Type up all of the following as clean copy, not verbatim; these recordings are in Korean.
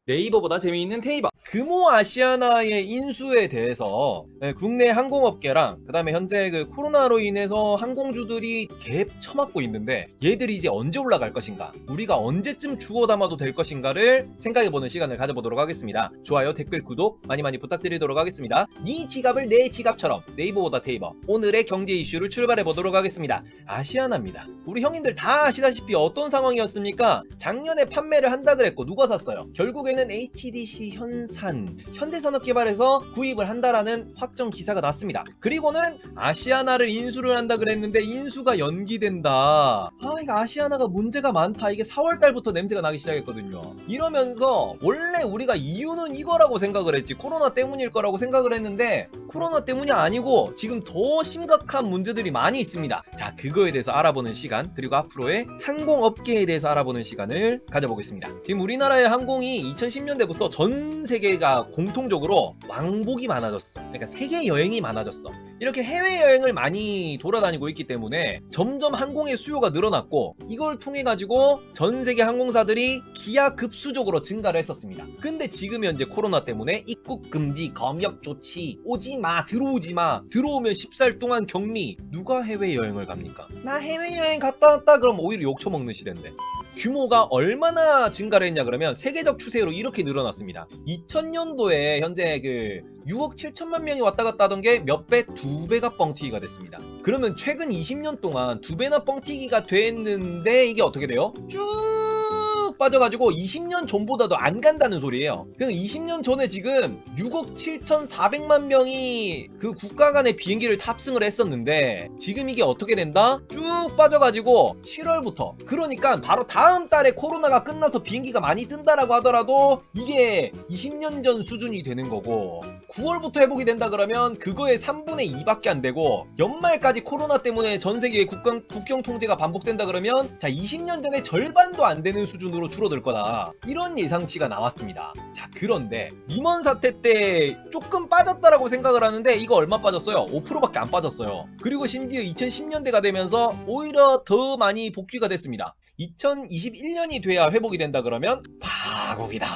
네이버보다 재미있는 테이버. 금호 아시아나의 인수에 대해서 국내 항공업계랑 그다음에 현재 그 코로나로 인해서 항공주들이 갭 처맞고 있는데 얘들이 이제 언제 올라갈 것인가, 우리가 언제쯤 주워 담아도 될 것인가를 생각해보는 시간을 가져보도록 하겠습니다. 좋아요, 댓글, 구독 많이 많이 부탁드리도록 하겠습니다. 네 지갑을 내 지갑처럼 네이버보다 테이버, 오늘의 경제 이슈를 출발해보도록 하겠습니다. 아시아나입니다. 우리 형님들 다 아시다시피 어떤 상황이었습니까? 작년에 판매를 한다 그랬고 누가 샀어요? 결국에는 HDC 현대산업개발에서 구입을 한다라는 확정 기사가 났습니다. 그리고는 아시아나를 인수를 한다 그랬는데 인수가 연기된다. 이거 아시아나가 문제가 많다. 이게 4월달부터 냄새가 나기 시작했거든요. 이러면서 원래 우리가 이유는 이거라고 생각을 했지, 코로나 때문일 거라고 생각을 했는데 코로나 때문이 아니고 지금 더 심각한 문제들이 많이 있습니다. 자, 그거에 대해서 알아보는 시간, 그리고 앞으로의 항공업계에 대해서 알아보는 시간을 가져보겠습니다. 지금 우리나라의 항공이 2010년대부터 전 세계가 공통적으로 왕복이 많아졌어. 그러니까 세계 여행이 많아졌어. 이렇게 해외여행을 많이 돌아다니고 있기 때문에 점점 항공의 수요가 늘어났고, 이걸 통해 가지고 전 세계 항공사들이 기하급수적으로 증가를 했었습니다. 근데 지금 현재 코로나 때문에 입국 금지, 검역 조치, 오지마, 들어오지마, 들어오면 10살 동안 격리. 누가 해외여행을 갑니까? 나 해외여행 갔다 왔다 그럼 오히려 욕처먹는 시대인데. 규모가 얼마나 증가를 했냐 그러면 세계적 추세로 이렇게 늘어났습니다. 2000년도에 현재 그 6억 7천만 명이 왔다 갔다 하던 게 몇 배? 2배가 뻥튀기가 됐습니다. 그러면 최근 20년 동안 2배나 뻥튀기가 됐는데 이게 어떻게 돼요? 쭉 빠져가지고 20년 전보다도 안 간다는 소리예요. 그냥 20년 전에 지금 6억 7,400만 명이 그 국가 간의 비행기를 탑승을 했었는데 지금 이게 어떻게 된다? 쭉 빠져가지고 7월부터, 그러니까 바로 다음 달에 코로나가 끝나서 비행기가 많이 뜬다라고 하더라도 이게 20년 전 수준이 되는 거고, 9월부터 회복이 된다 그러면 그거의 3분의 2밖에 안 되고, 연말까지 코로나 때문에 전 세계의 국경 통제가 반복된다 그러면 자, 20년 전에 절반도 안 되는 수준으로 줄어들 거다. 이런 예상치가 나왔습니다. 자, 그런데 리먼 사태 때 조금 빠졌다라고 생각을 하는데 이거 얼마 빠졌어요? 5%밖에 안 빠졌어요. 그리고 심지어 2010년대가 되면서 오히려 더 많이 복귀가 됐습니다. 2021년이 돼야 회복이 된다 그러면 파국이다.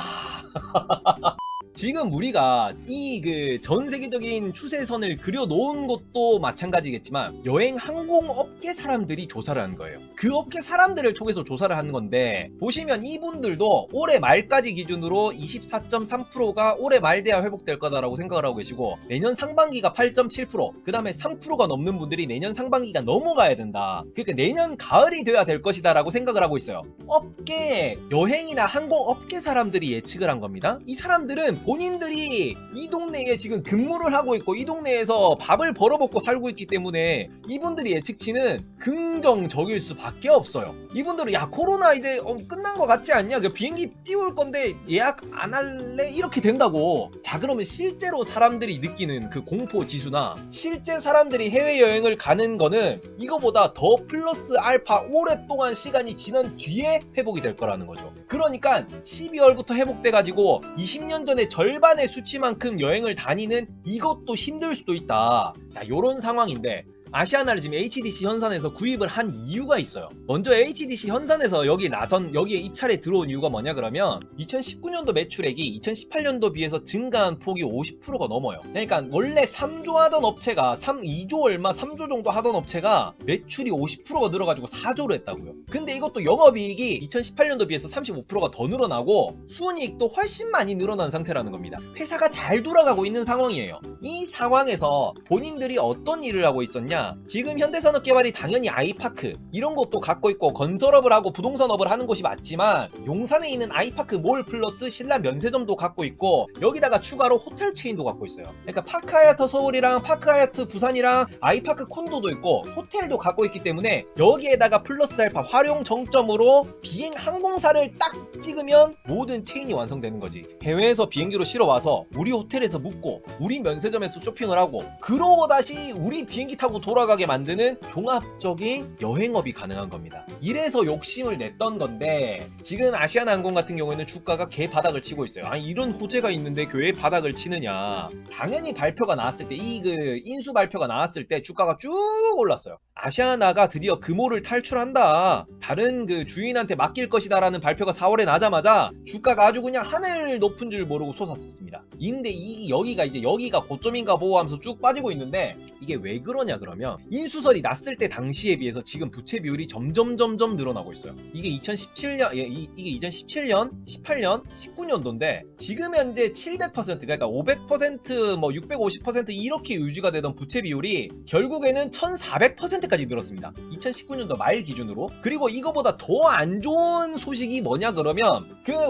지금 우리가 이 그 전 세계적인 추세선을 그려놓은 것도 마찬가지겠지만 여행 항공업계 사람들이 조사를 한 거예요. 그 업계 사람들을 통해서 조사를 한 건데, 보시면 이분들도 올해 말까지 기준으로 24.3%가 올해 말 돼야 회복될 거다라고 생각을 하고 계시고, 내년 상반기가 8.7%, 그 다음에 3%가 넘는 분들이 내년 상반기가 넘어가야 된다. 그러니까 내년 가을이 돼야 될 것이다 라고 생각을 하고 있어요. 업계, 여행이나 항공업계 사람들이 예측을 한 겁니다. 이 사람들은 본인들이 이 동네에 지금 근무를 하고 있고 이 동네에서 밥을 벌어먹고 살고 있기 때문에 이분들이 예측치는 긍정적일 수밖에 없어요. 이분들은 야, 코로나 이제 끝난 것 같지 않냐, 그 비행기 띄울 건데 예약 안 할래? 이렇게 된다고. 자, 그러면 실제로 사람들이 느끼는 그 공포 지수나 실제 사람들이 해외여행을 가는 거는 이거보다 더 플러스 알파 오랫동안 시간이 지난 뒤에 회복이 될 거라는 거죠. 그러니까 12월부터 회복돼가지고 20년 전에 절반의 수치만큼 여행을 다니는 이것도 힘들 수도 있다. 자, 요런 상황인데 아시아나를 지금 HDC 현산에서 구입을 한 이유가 있어요. 먼저 HDC 현산에서 여기에 입찰에 들어온 이유가 뭐냐 그러면 2019년도 매출액이 2018년도 비해서 증가한 폭이 50%가 넘어요. 그러니까 원래 3조 하던 업체가 2조 얼마 3조 정도 하던 업체가 매출이 50%가 늘어가지고 4조로 했다고요. 근데 이것도 영업이익이 2018년도 비해서 35%가 더 늘어나고 순이익도 훨씬 많이 늘어난 상태라는 겁니다. 회사가 잘 돌아가고 있는 상황이에요. 이 상황에서 본인들이 어떤 일을 하고 있었냐, 지금 현대산업개발이 당연히 아이파크 이런 것도 갖고 있고 건설업을 하고 부동산업을 하는 곳이 맞지만, 용산에 있는 아이파크 몰 플러스 신라 면세점도 갖고 있고 여기다가 추가로 호텔 체인도 갖고 있어요. 그러니까 파크하얏트 서울이랑 파크하얏트 부산이랑 아이파크 콘도도 있고 호텔도 갖고 있기 때문에 여기에다가 플러스 알파 활용 정점으로 비행 항공사를 딱 찍으면 모든 체인이 완성되는 거지. 해외에서 비행기로 실어 와서 우리 호텔에서 묵고 우리 면세점에서 쇼핑을 하고 그러고 다시 우리 비행기 타고 돌아가게 만드는 종합적인 여행업이 가능한 겁니다. 이래서 욕심을 냈던 건데 지금 아시아나항공 같은 경우에는 주가가 개 바닥을 치고 있어요. 아니, 이런 호재가 있는데 왜 바닥을 치느냐. 당연히 발표가 나왔을 때, 이 인수 발표가 나왔을 때 주가가 쭉 올랐어요. 아시아나가 드디어 금호를 탈출한다, 다른 주인한테 맡길 것이다 라는 발표가 4월에 나자마자 주가가 아주 그냥 하늘 높은 줄 모르고 솟았었습니다. 근데 여기가 고점인가 보고 하면서 쭉 빠지고 있는데 이게 왜 그러냐 그러면 인수설이 났을 때 당시에 비해서 지금 부채 비율이 점점 늘어나고 있어요. 이게 2017년, 이게 2017년, 18년, 19년도인데 지금 현재 700% 그러니까 500% 뭐 650% 이렇게 유지가 되던 부채 비율이 결국에는 1400%까지 늘었습니다. 2019년도 말 기준으로. 그리고 이거보다 더 안 좋은 소식이 뭐냐 그러면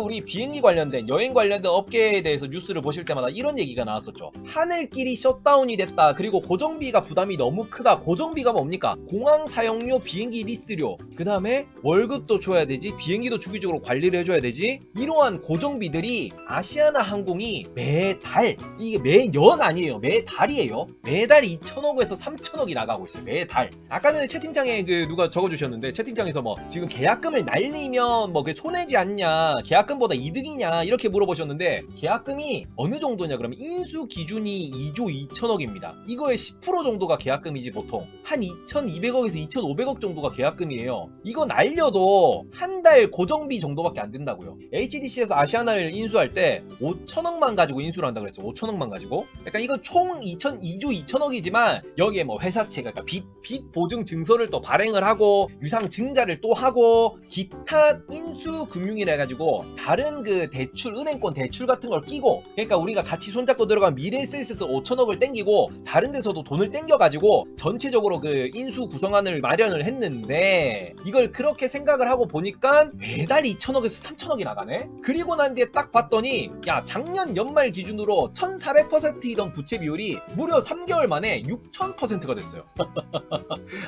우리 비행기 관련된 여행 관련된 업계에 대해서 뉴스를 보실 때마다 이런 얘기가 나왔었죠. 하늘길이 셧다운이 됐다. 그리고 고정비가 부담이 너무 크다. 고정비가 뭡니까? 공항 사용료, 비행기 리스료, 그 다음에 월급도 줘야 되지, 비행기도 주기적으로 관리를 해줘야 되지. 이러한 고정비들이 아시아나 항공이 매달, 이게 매년 아니에요, 매달이에요. 매달 2천억에서 3천억이 나가고 있어요. 매달. 아까는 채팅창에 누가 적어주셨는데, 채팅창에서 뭐 지금 계약금을 날리면 뭐 손해지 않냐, 계약금보다 이득이냐 이렇게 물어보셨는데, 계약금이 어느 정도냐 그러면 인수 기준이 2조 2천억입니다. 이거의 10% 정도가 계약금이지. 보통 한 2,200억에서 2,500억 정도가 계약금이에요. 이거 날려도 한 달 고정비 정도밖에 안 된다고요. HDC에서 아시아나를 인수할 때 5천억만 가지고 인수를 한다고 그랬어요. 5천억만 가지고. 그러니까 이거 총 2조 2천억이지만 여기에 뭐 회사채, 그러니까 빚 보증 증서를 또 발행을 하고 유상 증자를 또 하고 기타 인수 금융이라 해가지고 다른 대출, 은행권 대출 같은 걸 끼고, 그러니까 우리가 같이 손잡고 들어간 미래에셋에서 5천억을 땡기고 다른 데서도 돈을 땡겨가지고 전체적으로 인수 구성안을 마련을 했는데, 이걸 그렇게 생각을 하고 보니까 매달 2천억에서 3천억이 나가네. 그리고 난 뒤에 딱 봤더니 야, 작년 연말 기준으로 1400%이던 부채 비율이 무려 3개월 만에 6000%가 됐어요.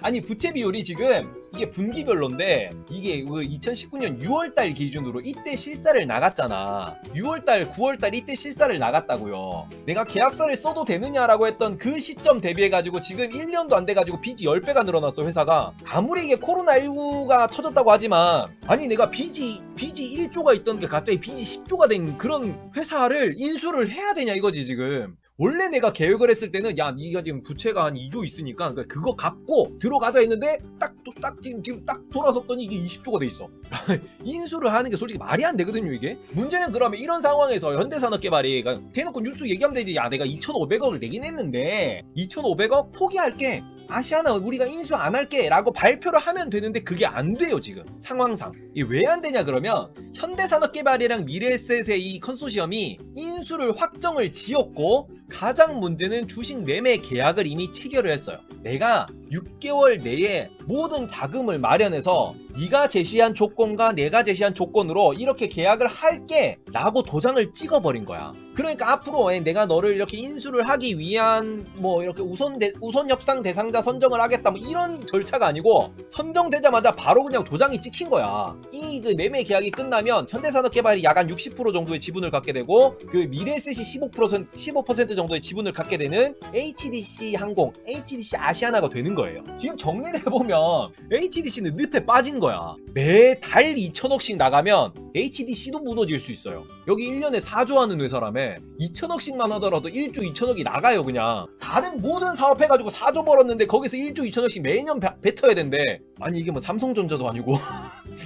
아니, 부채 비율이 지금 이게 분기별로인데, 이게 2019년 6월달 기준으로 이때 실사를 나갔잖아. 6월달 9월달 이때 실사를 나갔다고요. 내가 계약서를 써도 되느냐라고 했던 그 시점 대비해가지고 지금 1년도 안 돼가지고 빚이 10배가 늘어났어, 회사가. 아무리 이게 코로나19가 터졌다고 하지만, 아니 내가 빚이 1조가 있던 게 갑자기 빚이 10조가 된 그런 회사를 인수를 해야 되냐 이거지 지금. 원래 내가 계획을 했을 때는 야, 네가 지금 부채가 한 2조 있으니까 그거 갚고 들어가자 했는데 지금 딱 돌아섰더니 이게 20조가 돼 있어. 인수를 하는 게 솔직히 말이 안 되거든요, 이게. 문제는 그러면 이런 상황에서 현대산업개발이 대놓고 뉴스 얘기하면 되지. 야, 내가 2,500억을 내긴 했는데 2,500억 포기할게, 아시아나 우리가 인수 안 할게 라고 발표를 하면 되는데 그게 안 돼요 지금 상황상. 이게 왜 안 되냐 그러면 현대산업개발이랑 미래에셋의 이 컨소시엄이 인수를 확정을 지었고, 가장 문제는 주식 매매 계약을 이미 체결을 했어요. 내가 6개월 내에 모든 자금을 마련해서 네가 제시한 조건과 내가 제시한 조건으로 이렇게 계약을 할게 라고 도장을 찍어버린 거야. 그러니까 앞으로 내가 너를 이렇게 인수를 하기 위한 뭐 이렇게 우선 협상 대상자 선정을 하겠다 뭐 이런 절차가 아니고, 선정되자마자 바로 그냥 도장이 찍힌 거야. 이 매매 계약이 끝나면 현대산업개발이 약 한 60% 정도의 지분을 갖게 되고, 미래에셋이 15% 정도의 지분을 갖게 되는 HDC 항공, HDC 아시아나가 되는 거예요. 지금 정리를 해보면 HDC는 늪에 빠진 거야. 매달 2천억씩 나가면 HDC도 무너질 수 있어요. 여기 1년에 4조 하는 회사라며 2천억씩만 하더라도 1조 2천억이 나가요. 그냥 다른 모든 사업 해가지고 4조 벌었는데 거기서 1조 2천억씩 매년 뱉어야 된대. 아니 이게 뭐 삼성전자도 아니고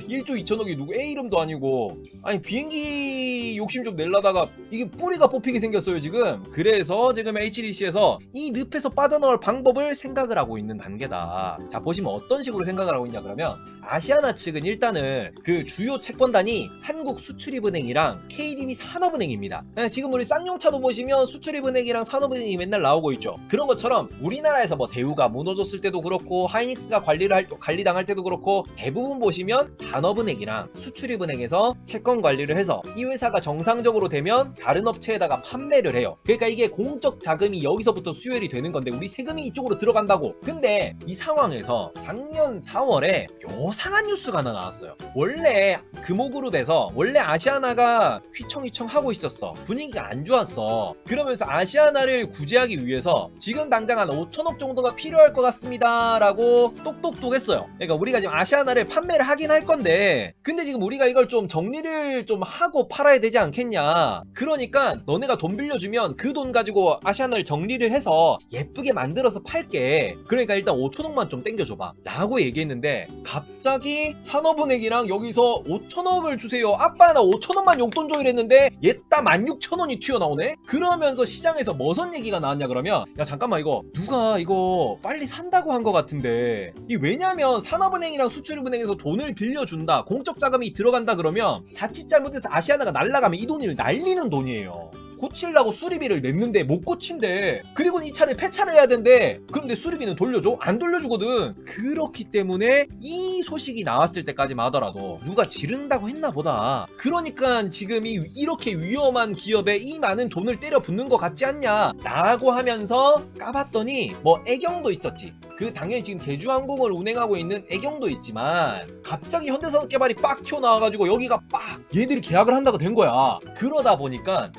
1조 2천억이 누구 A 이름도 아니고, 아니 비행기 욕심 좀 내려다가 이게 뿌리가 뽑히게 생겼어요 지금. 그래서 지금 HDC에서 이 늪에서 빠져나올 방법을 생각을 하고 있는 단계다. 자, 보시면 어떤 식으로 생각을 하고 있냐 그러면, 아시아나 측은 일단은 주요 채권단이 한국수출입은행이랑 KDB 산업은행입니다. 지금 우리 쌍용차도 보시면 수출입은행이랑 산업은행이 맨날 나오고 있죠. 그런 것처럼 우리나라에서 뭐 대우가 무너졌을 때도 그렇고 하이닉스가 관리당할 때도 그렇고, 대부분 보시면 산업은행이랑 수출입은행에서 채권 관리를 해서 이 회사가 정상적으로 되면 다른 업체에다가 판매를 해요. 그러니까 이게 공적 자금이 여기서부터 수혈이 되는 건데 우리 세금이 이쪽으로 들어간다고. 근데 이 상황에서 작년 4월에 요상한 뉴스가 하나 나왔어요. 원래 금호그룹에서 원래 아시아나가 휘청휘청 하고 있었어. 분위기가 안 좋았어. 그러면서 아시아나를 구제하기 위해서 지금 당장 한 5천억 정도가 필요할 것 같습니다 라고 똑똑똑 했어요. 그러니까 우리가 지금 아시아나를 판매를 하긴 할 건데, 근데 지금 우리가 이걸 좀 정리를 좀 하고 팔아야 되지 되지 않겠냐. 그러니까 너네가 돈 빌려주면 그 돈 가지고 아시아나를 정리를 해서 예쁘게 만들어서 팔게. 그러니까 일단 5천억만 좀 땡겨줘봐 라고 얘기했는데, 갑자기 산업은행이랑 여기서 5천억을 주세요, 아빠 나 5천억만 용돈 줘 이랬는데 얘따 16,000원이 튀어나오네. 그러면서 시장에서 무슨 얘기가 나왔냐 그러면, 야 잠깐만, 이거 누가 이거 빨리 산다고 한 것 같은데. 이 왜냐면 산업은행이랑 수출은행에서 돈을 빌려준다, 공적 자금이 들어간다 그러면 자칫 잘못해서 아시아나가 날라가면 이 돈이 날리는 돈이에요. 고치려고 수리비를 냈는데 못 고친대. 그리고 이 차를 폐차를 해야 된대. 그런데 수리비는 돌려줘? 안 돌려주거든. 그렇기 때문에 이 소식이 나왔을 때까지만 하더라도 누가 지른다고 했나 보다. 그러니까 지금 이렇게 위험한 기업에 이 많은 돈을 때려 붓는 것 같지 않냐 라고 하면서 까봤더니 뭐 애경도 있었지. 그 당연히 지금 제주항공을 운행하고 있는 애경도 있지만, 갑자기 현대산업개발이 빡 튀어나와가지고 여기가 빡 얘들이 계약을 한다고 된 거야. 그러다 보니까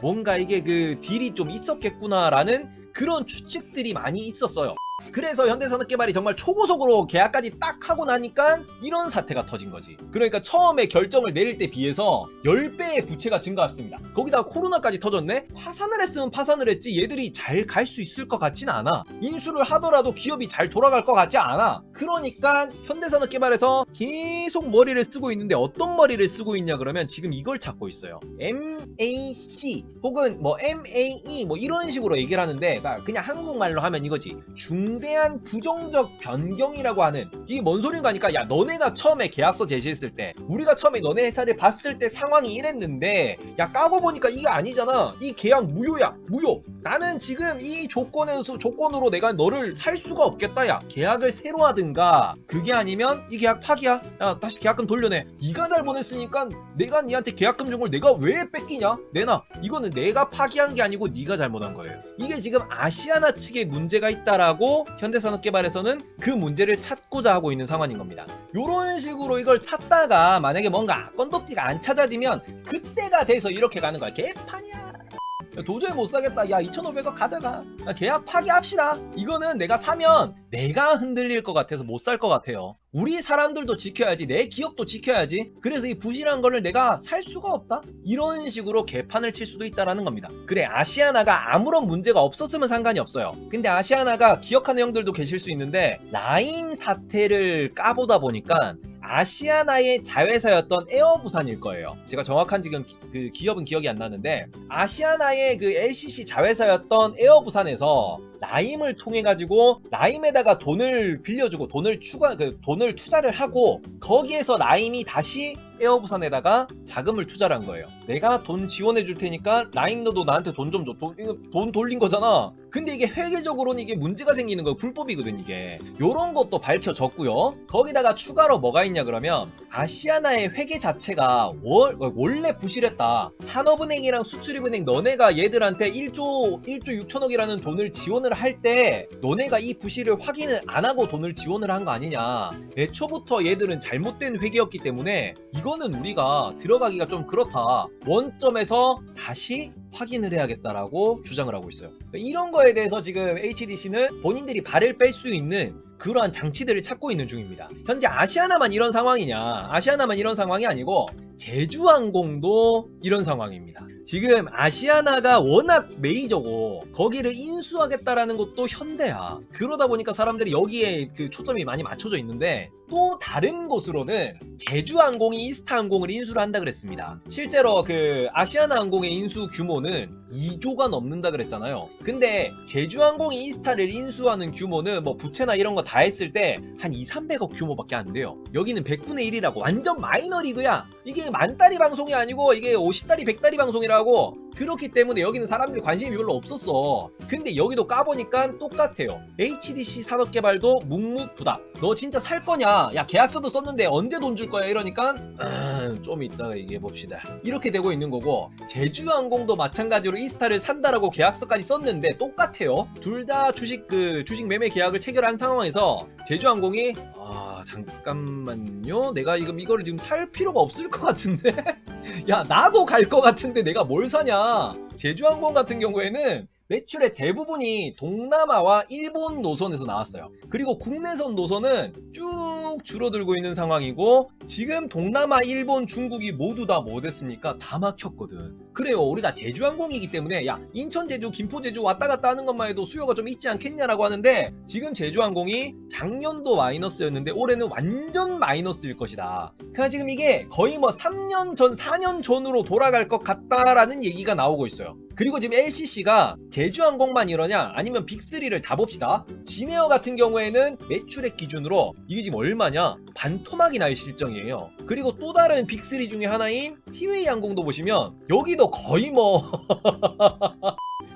뭔가 이게 그 딜이 좀 있었겠구나라는 그런 추측들이 많이 있었어요. 그래서 현대산업개발이 정말 초고속으로 계약까지 딱 하고 나니까 이런 사태가 터진 거지. 그러니까 처음에 결정을 내릴 때 비해서 10배의 부채가 증가했습니다. 거기다가 코로나까지 터졌네? 파산을 했으면 파산을 했지 얘들이 잘 갈 수 있을 것 같진 않아. 인수를 하더라도 기업이 잘 돌아갈 것 같지 않아. 그러니까 현대산업개발에서 계속 머리를 쓰고 있는데, 어떤 머리를 쓰고 있냐 그러면 지금 이걸 찾고 있어요. MAC 혹은 뭐 MAE 뭐 이런 식으로 얘기를 하는데, 그냥 한국말로 하면 이거지. 중대한 부정적 변경이라고 하는, 이게 뭔 소린가 하니까, 야 너네가 처음에 계약서 제시했을 때, 우리가 처음에 너네 회사를 봤을 때 상황이 이랬는데, 야 까고 보니까 이게 아니잖아, 이 계약 무효야, 무효. 나는 지금 이 조건으로 내가 너를 살 수가 없겠다. 야 계약을 새로 하든가, 그게 아니면 이 계약 파기야. 야 다시 계약금 돌려내. 네가 잘 보냈으니까 내가 니한테 계약금 준 걸 내가 왜 뺏기냐. 내놔. 이거는 내가 파기한 게 아니고 네가 잘못한 거예요. 이게 지금 아시아나 측에 문제가 있다라고 현대산업개발에서는 그 문제를 찾고자 하고 있는 상황인 겁니다. 요런 식으로 이걸 찾다가 만약에 뭔가 건덕지가 안 찾아지면 그때가 돼서 이렇게 가는 거야. 개판이야. 도저히 못 사겠다. 야 2,500원 가져가. 야, 계약 파기합시다. 이거는 내가 사면 내가 흔들릴 것 같아서 못 살 것 같아요. 우리 사람들도 지켜야지, 내 기업도 지켜야지. 그래서 이 부실한 거를 내가 살 수가 없다. 이런 식으로 개판을 칠 수도 있다라는 겁니다. 그래, 아시아나가 아무런 문제가 없었으면 상관이 없어요. 근데 아시아나가 기억하는 형들도 계실 수 있는데, 라임 사태를 까보다 보니까 아시아나의 자회사였던 에어부산일 거예요. 제가 정확한 지금 그 기업은 기억이 안 나는데, 아시아나의 그 LCC 자회사였던 에어부산에서 라임을 통해 가지고 라임에다가 돈을 빌려주고 돈을 투자를 하고, 거기에서 라임이 다시 에어부산에다가 자금을 투자를 한 거예요. 내가 돈 지원해 줄 테니까 라임 너도 나한테 돈 좀 줘. 돈 돌린 거잖아. 근데 이게 회계적으로는 이게 문제가 생기는 거, 불법이거든 이게. 요런 것도 밝혀졌고요. 거기다가 추가로 뭐가 있냐 그러면, 아시아나의 회계 자체가 원래 부실했다. 산업은행이랑 수출입은행 너네가 얘들한테 1조 6천억이라는 돈을 지원을 할 때 너네가 이 부실을 확인을 안 하고 돈을 지원을 한 거 아니냐. 애초부터 얘들은 잘못된 회계였기 때문에 이거는 우리가 들어가기가 좀 그렇다. 원점에서 다시 확인을 해야겠다라고 주장을 하고 있어요. 이런 거에 대해서 지금 HDC는 본인들이 발을 뺄 수 있는 그러한 장치들을 찾고 있는 중입니다. 현재 아시아나만 이런 상황이냐? 아시아나만 이런 상황이 아니고 제주항공도 이런 상황입니다. 지금 아시아나가 워낙 메이저고 거기를 인수하겠다라는 것도 현대야. 그러다 보니까 사람들이 여기에 그 초점이 많이 맞춰져 있는데, 또 다른 곳으로는 제주항공이 이스타항공을 인수를 한다 그랬습니다. 실제로 그 아시아나항공의 인수 규모는 2조가 넘는다 그랬잖아요. 근데 제주항공이 이스타를 인수하는 규모는 뭐 부채나 이런 거 다 했을 때 한 200~300억 규모밖에 안 돼요. 여기는 100분의 1이라고 완전 마이너리그야. 이게 만다리 방송이 아니고 이게 50다리 100다리 방송이라고. 그렇기 때문에 여기는 사람들이 관심이 별로 없었어. 근데 여기도 까보니까 똑같아요. HDC 산업개발도 묵묵부답. 너 진짜 살 거냐? 야 계약서도 썼는데 언제 돈 줄 거야? 이러니까 좀 이따가 얘기해 봅시다. 이렇게 되고 있는 거고, 제주항공도 마찬가지로 이스타를 산다라고 계약서까지 썼는데 똑같아요. 둘 다 주식 매매 계약을 체결한 상황에서 제주항공이 잠깐만요. 내가 이거를 지금 살 필요가 없을 것 같은데. 야 나도 갈 것 같은데 내가 뭘 사냐. 제주항공 같은 경우에는 매출의 대부분이 동남아와 일본 노선에서 나왔어요. 그리고 국내선 노선은 쭉 줄어들고 있는 상황이고, 지금 동남아, 일본, 중국이 모두 다 뭐 됐습니까? 다 막혔거든. 그래요. 우리가 제주항공이기 때문에 야, 인천, 제주, 김포, 제주 왔다 갔다 하는 것만 해도 수요가 좀 있지 않겠냐라고 하는데, 지금 제주항공이 작년도 마이너스였는데 올해는 완전 마이너스일 것이다. 그러니까 지금 이게 거의 뭐 3년 전, 4년 전으로 돌아갈 것 같다라는 얘기가 나오고 있어요. 그리고 지금 LCC가 제주항공만 이러냐 아니면 빅3를 다 봅시다. 진에어 같은 경우에는 매출액 기준으로 이게 지금 얼마냐, 반토막이 날 실정이에요. 그리고 또 다른 빅3 중에 하나인 티웨이 항공도 보시면 여기도 거의 뭐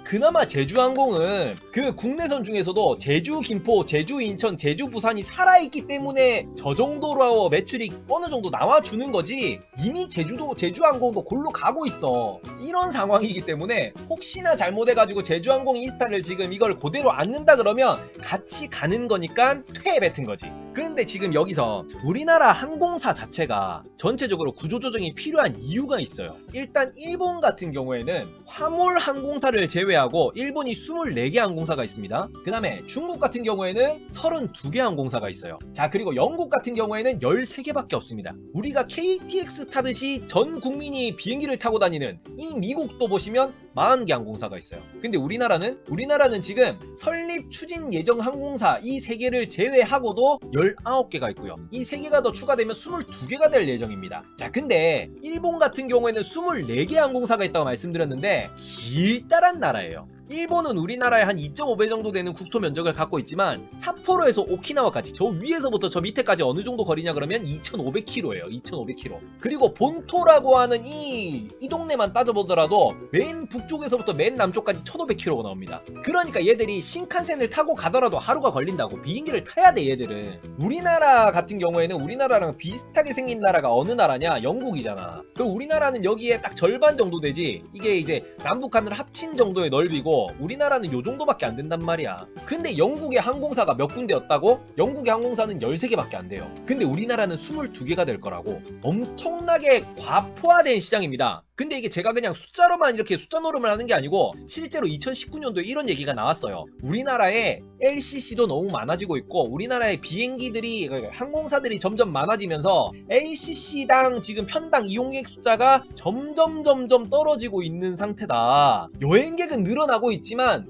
그나마 제주항공은 그 국내선 중에서도 제주, 김포, 제주, 인천, 제주, 부산이 살아있기 때문에 저 정도로 매출이 어느 정도 나와주는 거지, 이미 제주항공도 골로 가고 있어. 이런 상황이기 때문에 혹시나 잘못해가지고 제주항공이 이 스타를 지금 이걸 그대로 앉는다 그러면 같이 가는 거니까 퇴 뱉은 거지. 그런데 지금 여기서 우리나라 항공사 자체가 전체적으로 구조조정이 필요한 이유가 있어요. 일단 일본 같은 경우에는 화물 항공사를 제외하고 일본이 24개 항공사가 있습니다. 그 다음에 중국 같은 경우에는 32개 항공사가 있어요. 자, 그리고 영국 같은 경우에는 13개밖에 없습니다. 우리가 KTX 타듯이 전 국민이 비행기를 타고 다니는 이 미국도 보시면 40개 항공사가 있어요. 근데 우리나라는 지금 설립 추진 예정 항공사 이 3개를 제외하고도 19개가 있고요. 이 3개가 더 추가되면 22개가 될 예정입니다. 자, 근데 일본 같은 경우에는 24개 항공사가 있다고 말씀드렸는데 길다란 나라예요. 일본은 우리나라의 한 2.5배 정도 되는 국토 면적을 갖고 있지만 삿포로에서 오키나와까지, 저 위에서부터 저 밑에까지 어느 정도 거리냐 그러면 2,500km예요. 2,500km. 그리고 본토라고 하는 이 동네만 따져보더라도 맨 북쪽에서부터 맨 남쪽까지 1,500km가 나옵니다. 그러니까 얘들이 신칸센을 타고 가더라도 하루가 걸린다고. 비행기를 타야 돼 얘들은. 우리나라 같은 경우에는 우리나라랑 비슷하게 생긴 나라가 어느 나라냐? 영국이잖아. 그 우리나라는 여기에 딱 절반 정도 되지. 이게 이제 남북한을 합친 정도의 넓이고 우리나라는 요 정도밖에 안 된단 말이야. 근데 영국의 항공사가 몇 군데였다고? 영국의 항공사는 13개밖에 안 돼요. 근데 우리나라는 22개가 될 거라고. 엄청나게 과포화된 시장입니다. 근데 이게 제가 그냥 숫자로만 이렇게 숫자 노름을 하는 게 아니고 실제로 2019년도에 이런 얘기가 나왔어요. 우리나라에 LCC도 너무 많아지고 있고 우리나라의 비행기들이, 항공사들이 점점 많아지면서 LCC당 지금 편당 이용객 숫자가 점점 떨어지고 있는 상태다. 여행객은 늘어나고 있지만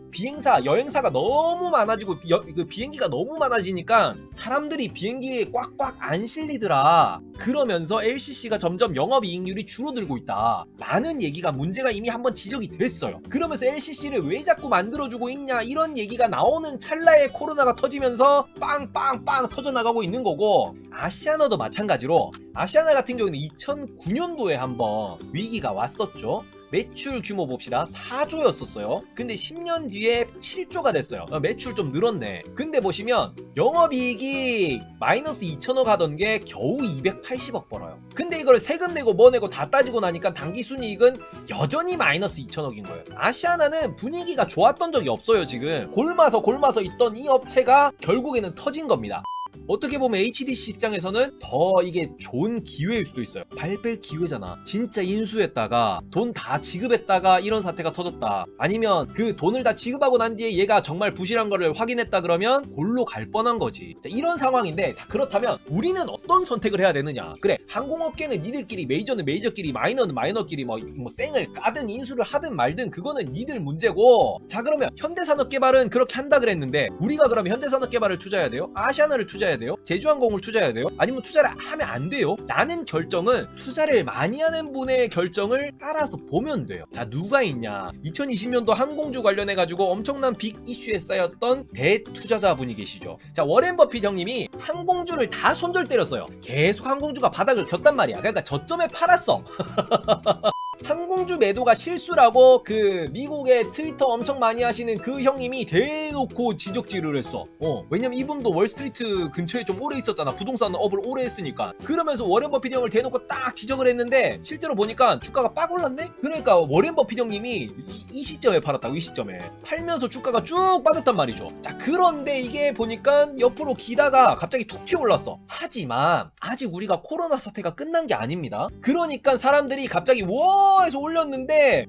여행사가 너무 많아지고 비행기가 너무 많아지니까 사람들이 비행기에 꽉꽉 안 실리더라. 그러면서 LCC가 점점 영업이익률이 줄어들고 있다 라는 얘기가, 문제가 이미 한번 지적이 됐어요. 그러면서 LCC를 왜 자꾸 만들어주고 있냐 이런 얘기가 나오는 찰나에 코로나가 터지면서 빵빵빵 터져나가고 있는 거고, 아시아나도 마찬가지로, 아시아나 같은 경우는 2009년도에 한번 위기가 왔었죠. 매출 규모 봅시다. 4조였었어요. 근데 10년 뒤에 7조가 됐어요. 매출 좀 늘었네. 근데 보시면 영업이익이 마이너스 2천억 하던 게 겨우 280억 벌어요. 근데 이걸 세금 내고 뭐 내고 다 따지고 나니까 당기순이익은 여전히 마이너스 2천억인 거예요. 아시아나는 분위기가 좋았던 적이 없어요. 지금 골마서 있던 이 업체가 결국에는 터진 겁니다. 어떻게 보면 HDC 입장에서는 더 이게 좋은 기회일 수도 있어요. 발 뺄 기회잖아. 진짜 인수했다가 돈 다 지급했다가 이런 사태가 터졌다. 아니면 그 돈을 다 지급하고 난 뒤에 얘가 정말 부실한 거를 확인했다 그러면 골로 갈 뻔한 거지. 자, 이런 상황인데, 자, 그렇다면 우리는 어떤 선택을 해야 되느냐? 그래, 항공업계는 니들끼리, 메이저는 메이저끼리, 마이너는 마이너끼리 뭐 쌩을 까든 인수를 하든 말든 그거는 니들 문제고, 자, 그러면 현대산업개발은 그렇게 한다 그랬는데 우리가 그러면 현대산업개발을 투자해야 돼요? 아시아나를 투자해야 돼요? 제주항공을 투자해야 돼요? 아니면 투자를 하면 안 돼요? 라는 결정은 투자를 많이 하는 분의 결정을 따라서 보면 돼요. 자, 누가 있냐? 2020년도 항공주 관련해가지고 엄청난 빅 이슈에 쌓였던 대투자자분이 계시죠. 자, 워렌 버핏 형님이 항공주를 다 손절 때렸어요. 계속 항공주가 바닥을 겼단 말이야. 그러니까 저점에 팔았어. 항공주 매도가 실수라고 그 미국의 트위터 엄청 많이 하시는 그 형님이 대놓고 지적질을 했어. 왜냐면 이분도 월스트리트 근처에 좀 오래 있었잖아. 부동산 업을 오래 했으니까. 그러면서 워렌 버핏 형을 대놓고 딱 지적을 했는데 실제로 보니까 주가가 빡 올랐네? 그러니까 워렌 버핏 형님이 이 시점에 팔았다고. 이 시점에 팔면서 주가가 쭉 빠졌단 말이죠. 자, 그런데 이게 보니까 옆으로 기다가 갑자기 툭 튀어 올랐어. 하지만 아직 우리가 코로나 사태가 끝난 게 아닙니다. 그러니까 사람들이 갑자기 와 해서 올렸는데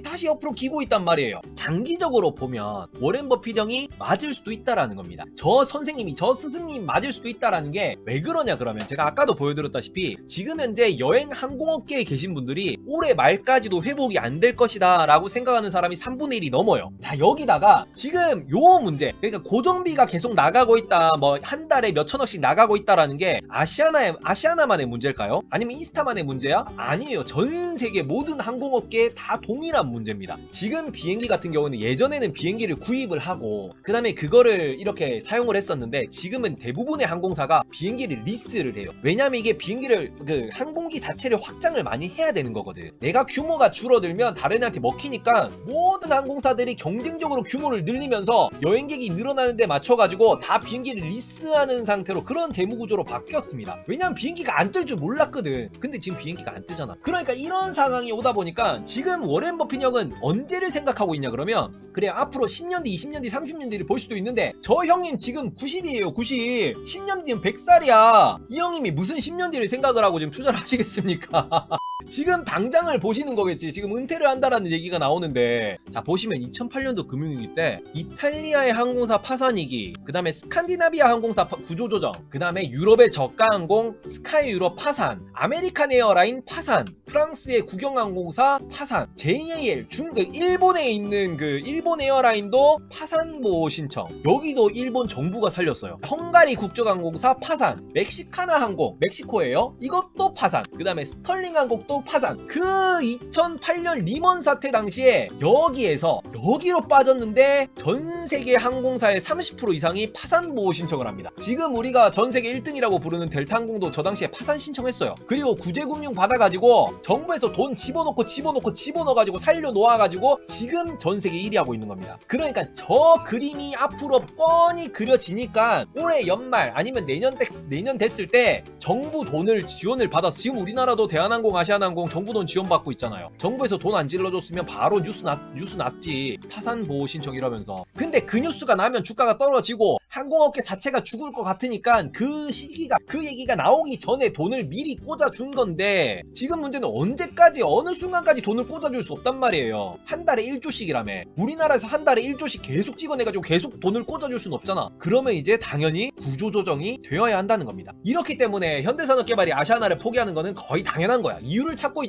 다시 옆으로 기고 있단 말이에요. 장기적으로 보면 워렌 버핏 형이 맞을 수도 있다라는 겁니다. 저 선생님이 저 스승님 맞을 수도 있다라는 게 왜 그러냐 그러면 제가 아까도 보여드렸다시피 지금 현재 여행 항공업계에 계신 분들이 올해 말까지도 회복이 안 될 것이다 라고 생각하는 사람이 3분의 1이 넘어요. 자, 여기다가 지금 요 문제, 그러니까 고정비가 계속 나가고 있다, 뭐 한 달에 몇 천억씩 나가고 있다라는 게 아시아나만의 문제일까요? 아니면 이스타만의 문제야? 아니에요. 전 세계 모든 항공업계에 다 동일한 문제입니다. 지금 비행기 같은 경우는 예전에는 비행기를 구입을 하고 그 다음에 그거를 이렇게 사용을 했었는데 지금은 대부분의 항공사가 비행기를 리스를 해요. 왜냐면 이게 비행기를 항공기 자체를 확장을 많이 해야 되는 거거든. 내가 규모가 줄어들면 다른 애한테 먹히니까 모든 항공사들이 경쟁적으로 규모를 늘리면서 여행객이 늘어나는 데 맞춰가지고 다 비행기를 리스하는 상태로 그런 재무구조로 바뀌었습니다. 왜냐면 비행기가 안 뜰 줄 몰랐거든. 근데 지금 비행기가 안 뜨잖아. 그러니까 이런 상황이 오다 보니까 지금 워렌 버핏 형은 언제를 생각하고 있냐 그러면 그래 앞으로 10년 뒤, 20년 뒤, 30년 뒤를 볼 수도 있는데 저 형님 지금 90이에요. 90. 10년 뒤면 100살이야. 이 형님이 무슨 10년 뒤를 생각을 하고 지금 투자를 하시겠습니까? 지금 당장을 보시는 거겠지. 지금 은퇴를 한다라는 얘기가 나오는데 자 보시면 2008년도 금융위기 때 이탈리아의 항공사 파산이기, 그 다음에 스칸디나비아 항공사 구조조정, 그 다음에 유럽의 저가항공 스카이 유럽 파산, 아메리칸 에어라인 파산, 프랑스의 국영항공사 파산, JAL 일본에 있는 일본 에어라인도 파산보호 신청, 여기도 일본 정부가 살렸어요. 헝가리 국적항공사 파산, 멕시카나 항공 멕시코예요. 이것도 파산, 그 다음에 스털링 항공도 파산. 그 2008년 리먼 사태 당시에 여기로 빠졌는데 전 세계 항공사의 30% 이상이 파산 보호 신청을 합니다. 지금 우리가 전 세계 1등이라고 부르는 델타 항공도 저 당시에 파산 신청했어요. 그리고 구제금융 받아가지고 정부에서 돈 집어넣어가지고 살려놓아가지고 지금 전 세계 1위 하고 있는 겁니다. 그러니까 저 그림이 앞으로 뻔히 그려지니까 올해 연말 아니면 내년 됐을 때 정부 돈을 지원을 받아서 지금 우리나라도 대한항공, 아시아나항공 정부 돈 지원받고 있잖아요. 정부에서 돈 안 질러줬으면 바로 뉴스 났지. 파산 보호 신청 이러면서. 근데 그 뉴스가 나면 주가가 떨어지고 항공업계 자체가 죽을 것 같으니까 그 얘기가 나오기 전에 돈을 미리 꽂아준 건데 지금 문제는 언제까지 어느 순간까지 돈을 꽂아줄 수 없단 말이에요. 한 달에 1조씩이라며. 우리나라에서 한 달에 1조씩 계속 찍어내가지고 계속 돈을 꽂아줄 순 없잖아. 그러면 이제 당연히 구조조정이 되어야 한다는 겁니다. 이렇기 때문에 현대산업개발이 아시아나를 포기하는 거는 거의 당연한 거야. 이유를 찾고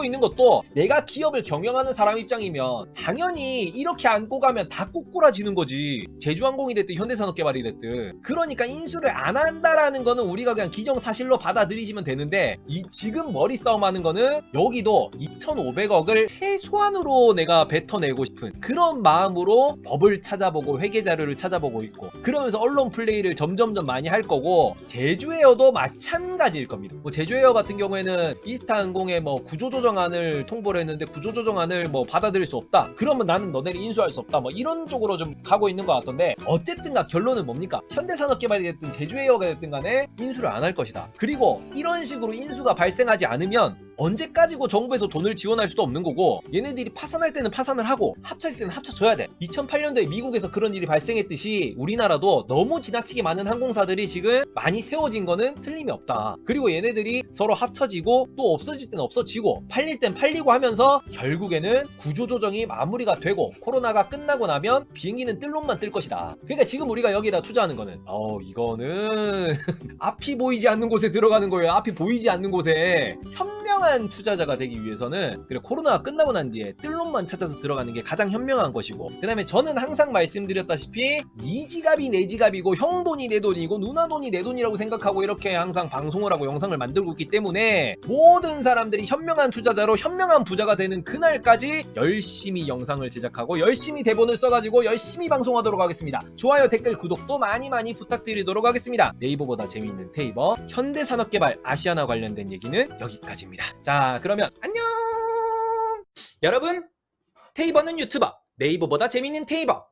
있는 것도 내가 기업을 경영하는 사람 입장이면 당연히 이렇게 안고 가면 다 꼬꾸라지는 거지. 제주항공이 됐든 현대산업개발이 됐든. 그러니까 인수를 안 한다라는 거는 우리가 그냥 기정사실로 받아들이시면 되는데 지금 머리 싸움하는 거는 여기도 2,500억을 최소한으로 내가 뱉어내고 싶은 그런 마음으로 법을 찾아보고 회계 자료를 찾아보고 있고 그러면서 언론 플레이를 점점점 많이 할 거고 제주에어도 마찬가지일 겁니다. 제주에어 같은 경우에는 이스타항공의 구조조정안을 통보를 했는데 구조조정안을 받아들일 수 없다. 그러면 나는 너네를 인수할 수 없다. 이런 쪽으로 좀 가고 있는 것 같던데 어쨌든가 결론은 뭡니까? 현대산업개발이 됐든 제주에어가 됐든 간에 인수를 안 할 것이다. 그리고 이런 식으로 인수가 발생하지 않으면 언제까지고 정부에서 돈을 지원할 수도 없는 거고 얘네들이 파산할 때는 파산을 하고 합쳐질 때는 합쳐줘야 돼. 2008년도에 미국에서 그런 일이 발생했듯이 우리나라도 너무 지나치게 많은 항공사들이 지금 많이 세워진 거는 틀림이 없다. 그리고 얘네들이 서로 합쳐지고 또 없어질 때는 없어지고 팔릴 땐 팔리고 하면서 결국에는 구조조정이 마무리가 되고 코로나가 끝나고 나면 비행기는 뜰 놈만 뜰 것이다. 그러니까 지금 우리가 여기다 투자하는 거는 이거는 앞이 보이지 않는 곳에 들어가는 거예요. 앞이 보이지 않는 곳에 현명한 투자자가 되기 위해서는 그래 코로나가 끝나고 난 뒤에 뜰 놈만 찾아서 들어가는 게 가장 현명한 것이고 그 다음에 저는 항상 말씀드렸다시피 네 지갑이 내 지갑이고 형 돈이 내 돈이고 누나 돈이 내 돈이라고 생각하고 이렇게 항상 방송을 하고 영상을 만들고 있기 때문에 모든 사람들이 현명한 투자자로 현명한 부자가 되는 그날까지 열심히 영상을 제작하고 열심히 대본을 써가지고 열심히 방송하도록 하겠습니다. 좋아요, 댓글, 구독도 많이 부탁드리도록 하겠습니다. 네이버보다 재미있는 테이버 현대산업개발 아시아나 관련된 얘기는 여기까지입니다. 자, 그러면 안녕! 여러분, 테이버는 유튜버, 네이버보다 재미있는 테이버.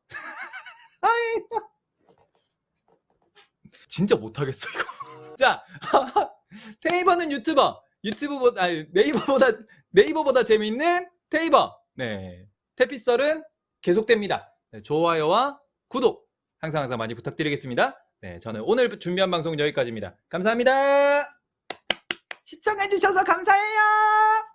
진짜 못하겠어 이거. 자, 테이버는 유튜버, 네이버보다 재미있는 테이버. 네, 태피썰은 계속됩니다. 네, 좋아요와 구독 항상 많이 부탁드리겠습니다. 네, 저는 오늘 준비한 방송은 여기까지입니다. 감사합니다. 시청해주셔서 감사해요.